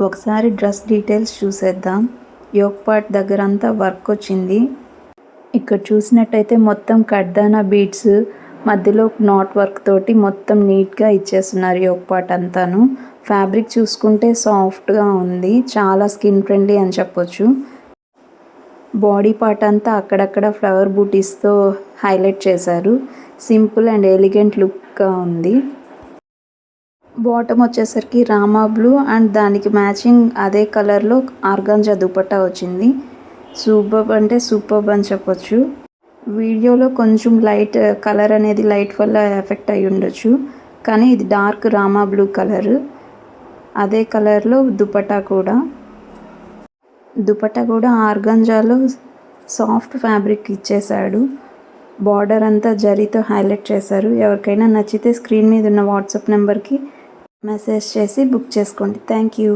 ఒకసారి dress details చూసేద్దాం. Yoke part దగ్గర అంతా వర్క్ వచ్చింది. ఇక్కడ చూసినట్టయితే మొత్తం కడ్దానా బీడ్స్ మధ్యలో నాట్ వర్క్ తోటి మొత్తం నీట్గా ఇచ్చేస్తున్నారు యోక్ పార్ట్ అంతాను. ఫ్యాబ్రిక్ చూసుకుంటే సాఫ్ట్గా ఉంది, చాలా స్కిన్ ఫ్రెండ్లీ అని చెప్పొచ్చు. బాడీ పార్ట్ అంతా అక్కడక్కడ ఫ్లవర్ బూటీస్తో హైలైట్ చేశారు. సింపుల్ అండ్ ఎలిగెంట్ లుక్గా ఉంది. బాటమ్ వచ్చేసరికి రామా బ్లూ అండ్ దానికి మ్యాచింగ్ అదే కలర్లో ఆర్గాంజా దుపట్టా వచ్చింది. సూపర్బ్ అంటే సూపర్బ్ అని చెప్పొచ్చు. వీడియోలో కొంచెం లైట్ కలర్ అనేది లైట్ వల్ల ఎఫెక్ట్ అయ్యి ఉండొచ్చు, కానీ ఇది డార్క్ రామా బ్లూ కలర్. అదే కలర్లో దుపట్టా కూడా ఆర్గాంజాలో సాఫ్ట్ ఫ్యాబ్రిక్ ఇచ్చేసాడు. బార్డర్ అంతా జరీతో హైలైట్ చేశారు. ఎవరికైనా నచ్చితే స్క్రీన్ మీద ఉన్న వాట్సాప్ నెంబర్కి మెసేజ్ చేసి బుక్ చేసుకోండి. Thank you.